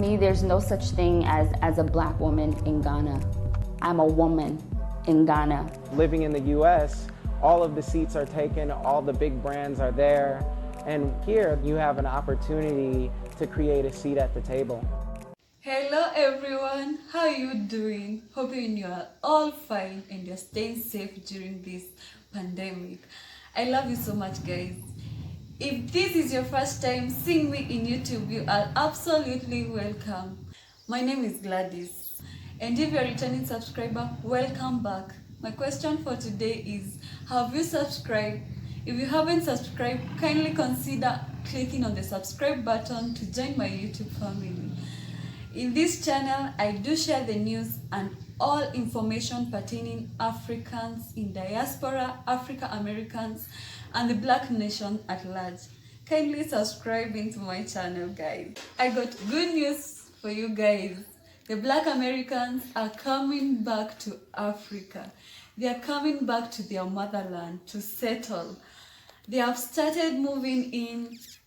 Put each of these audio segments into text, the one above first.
me, there's no such thing as a black woman in Ghana. I'm a woman in Ghana. Living in the US, all of the seats are taken, all the big brands are there, and here you have an opportunity to create a seat at the table. Hello everyone, how are you doing? Hoping you are all fine and you're staying safe during this pandemic. I love you so much, guys. If this is your first time seeing me in YouTube, you are absolutely welcome. My name is Gladys, and if you're a returning subscriber, welcome back. My question for today is, have you subscribed? If you haven't subscribed, kindly consider clicking on the subscribe button to join my YouTube family. In this channel, I do share the news and all information pertaining Africans in diaspora, African Americans, and the Black nation at large. Kindly subscribe into my channel, guys. I got good news for you guys. The Black Americans are coming back to Africa. They are coming back to their motherland to settle. They have started moving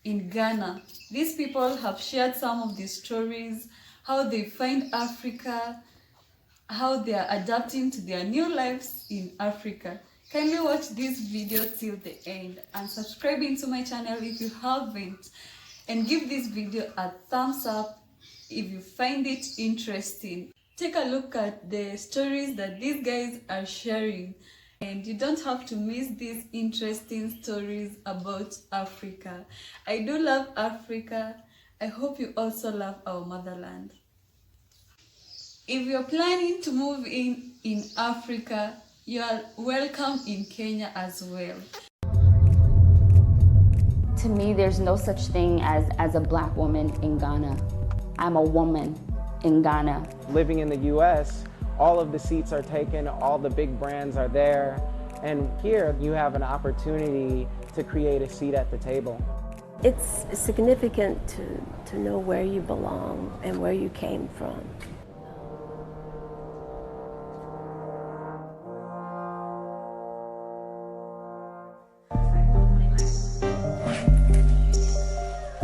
in Ghana. These people have shared some of the stories, how they find Africa, how they are adapting to their new lives in Africa. Kindly watch this video till the end and subscribe into my channel if you haven't, and give this video a thumbs up if you find it interesting. Take a look at the stories that these guys are sharing, and you don't have to miss these interesting stories about Africa. I do love Africa. I hope you also love our motherland. If you're planning to move in Africa, you are welcome in Kenya as well. To me, there's no such thing as a black woman in Ghana. I'm a woman in Ghana. Living in the US, all of the seats are taken, all the big brands are there, and here you have an opportunity to create a seat at the table. It's significant to know where you belong and where you came from.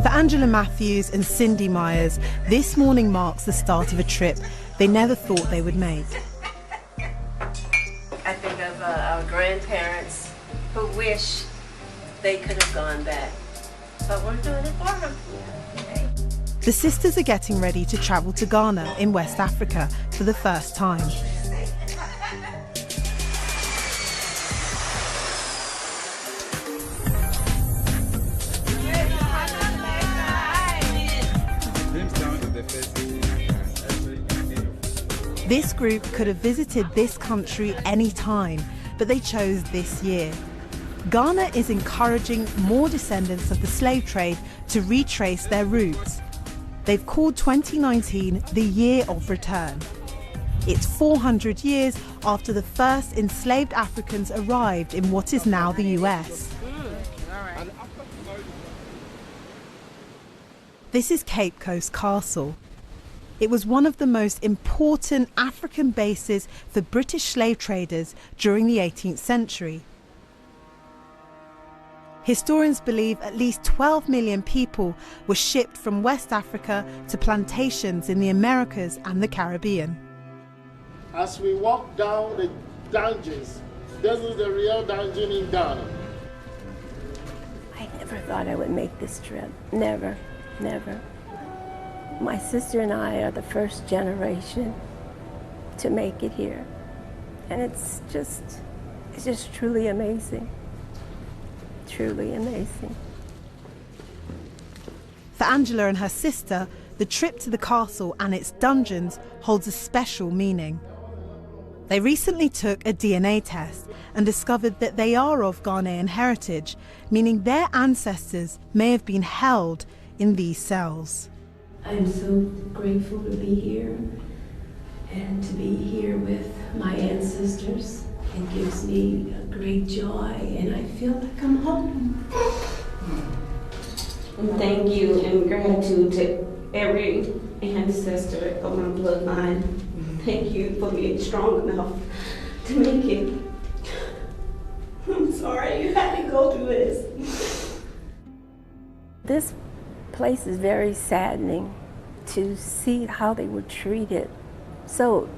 For Angela Matthews and Cindy Myers, this morning marks the start of a trip they never thought they would make. I think of our grandparents who wish they could have gone back, but we're doing it for them. Okay. The sisters are getting ready to travel to Ghana in West Africa for the first time. This group could have visited this country any time, but they chose this year. Ghana is encouraging more descendants of the slave trade to retrace their roots. They've called 2019 the Year of Return. It's 400 years after the first enslaved Africans arrived in what is now the US. This is Cape Coast Castle. It was one of the most important African bases for British slave traders during the 18th century. Historians believe at least 12 million people were shipped from West Africa to plantations in the Americas and the Caribbean. As we walk down the dungeons, this is the real dungeon in Ghana. I never thought I would make this trip. Never, never. My sister and I are the first generation to make it here. And it's just truly amazing. Truly amazing. For Angela and her sister, the trip to the castle and its dungeons holds a special meaning. They recently took a DNA test and discovered that they are of Ghanaian heritage, meaning their ancestors may have been held in these cells. I'm so grateful to be here and to be here with my ancestors. It gives me a great joy and I feel like I'm home. And thank you and gratitude to every ancestor of my bloodline. Thank you for being strong enough to make it. I'm sorry you had to go through this. This place is very saddening to see how they were treated. So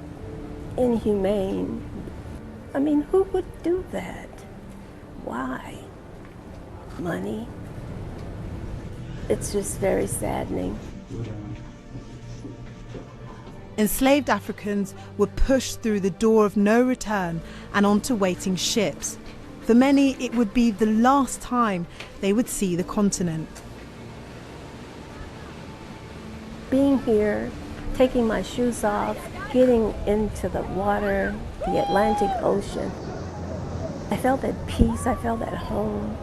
inhumane. I mean, who would do that? Why? Money? It's just very saddening. Enslaved Africans were pushed through the door of no return and onto waiting ships. For many, it would be the last time they would see the continent. Being here, taking my shoes off, getting into the water, the Atlantic Ocean, I felt at peace, I felt at home.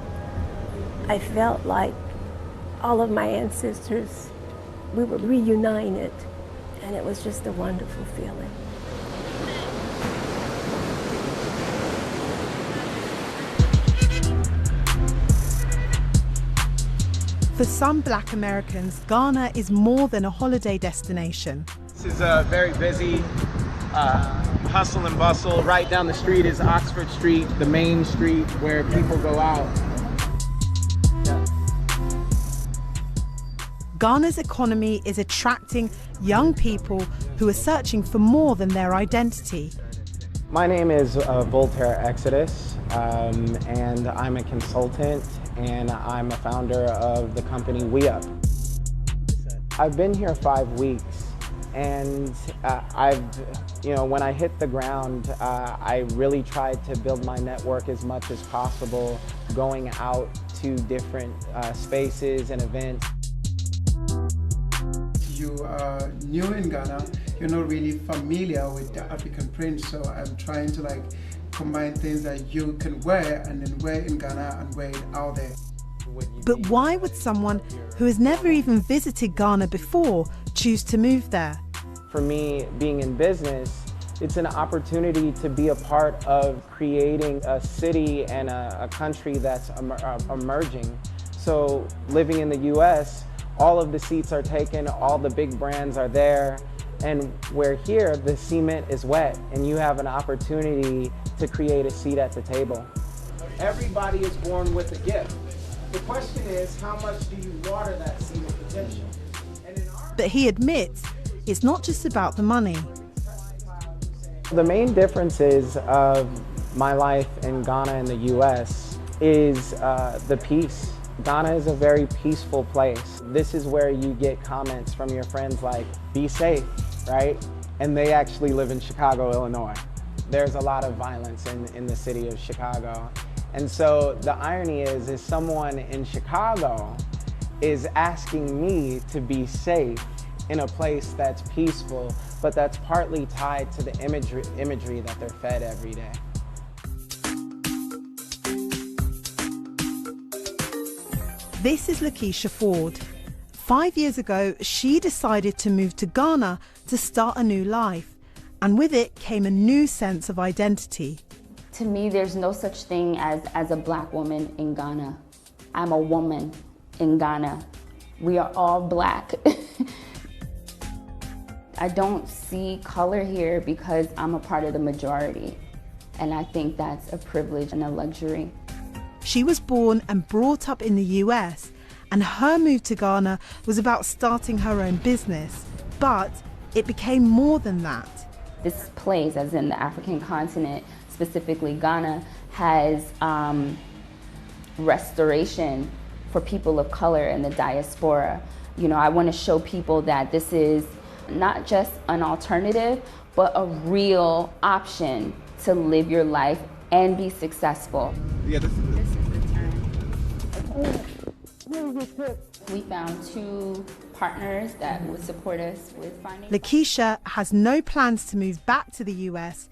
I felt like all of my ancestors, we were reunited, and it was just a wonderful feeling. For some Black Americans, Ghana is more than a holiday destination. This is a very busy hustle and bustle. Right down the street is Oxford Street, the main street where people go out. Ghana's economy is attracting young people who are searching for more than their identity. My name is Voltaire Exodus, and I'm a consultant, and I'm a founder of the company We Up. I've been here 5 weeks, and when I hit the ground, I really tried to build my network as much as possible, going out to different spaces and events. You are new in Ghana, you're not really familiar with the African print, so I'm trying to combine things that you can wear and then wear in Ghana and wear it out there. But why would someone who has never even visited Ghana before choose to move there? For me, being in business, it's an opportunity to be a part of creating a city and a country that's emerging. So living in the US, all of the seats are taken, all the big brands are there, and where here, the cement is wet, and you have an opportunity to create a seat at the table. Everybody is born with a gift. The question is, how much do you water that seed of potential? But he admits it's not just about the money. The main differences of my life in Ghana and the US is the peace. Ghana is a very peaceful place. This is where you get comments from your friends like, be safe, right? And they actually live in Chicago, Illinois. There's a lot of violence in the city of Chicago. And so the irony is someone in Chicago is asking me to be safe in a place that's peaceful, but that's partly tied to the imagery that they're fed every day. This is Lakeisha Ford. 5 years ago, she decided to move to Ghana to start a new life. And with it came a new sense of identity. To me, there's no such thing as a Black woman in Ghana. I'm a woman in Ghana. We are all Black. I don't see color here because I'm a part of the majority. And I think that's a privilege and a luxury. She was born and brought up in the US, and her move to Ghana was about starting her own business. But it became more than that. This place, as in the African continent, specifically Ghana, has restoration for people of color in the diaspora. You know, I want to show people that this is not just an alternative, but a real option to live your life and be successful. Yeah, this is the turn. We found 2 partners that would support us with finding. Lakeisha has no plans to move back to the US,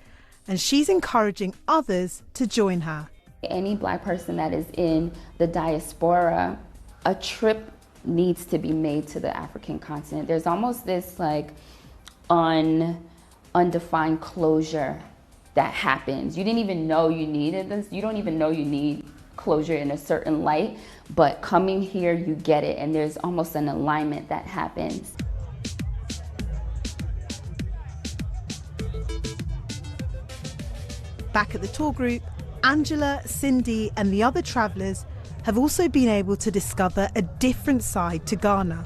and she's encouraging others to join her. Any Black person that is in the diaspora, a trip needs to be made to the African continent. There's almost this undefined closure that happens. You didn't even know you needed this. You don't even know you need closure in a certain light, but coming here, you get it, and there's almost an alignment that happens. Back at the tour group, Angela, Cindy, and the other travellers have also been able to discover a different side to Ghana.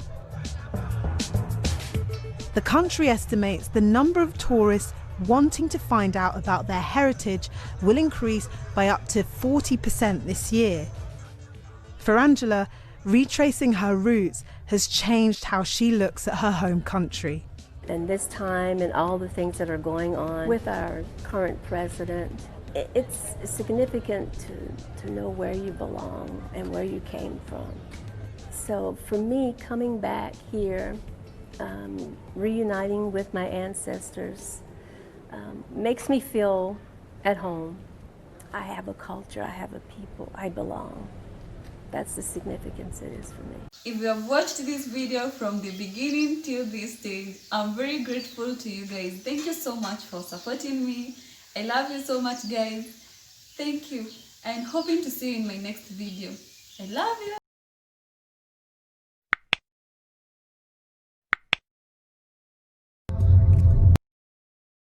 the country estimates the number of tourists wanting to find out about their heritage will increase by up to 40% this year. For Angela, retracing her roots has changed how she looks at her home country. And this time and all the things that are going on with our current president, it's significant to know where you belong and where you came from. So for me, coming back here, reuniting with my ancestors, makes me feel at home. I have a culture, I have a people, I belong. That's the significance it is for me. If you have watched this video from the beginning till this stage, I'm very grateful to you guys. Thank you so much for supporting me. I love you so much, guys. Thank you, and hoping to see you in my next video. I love you.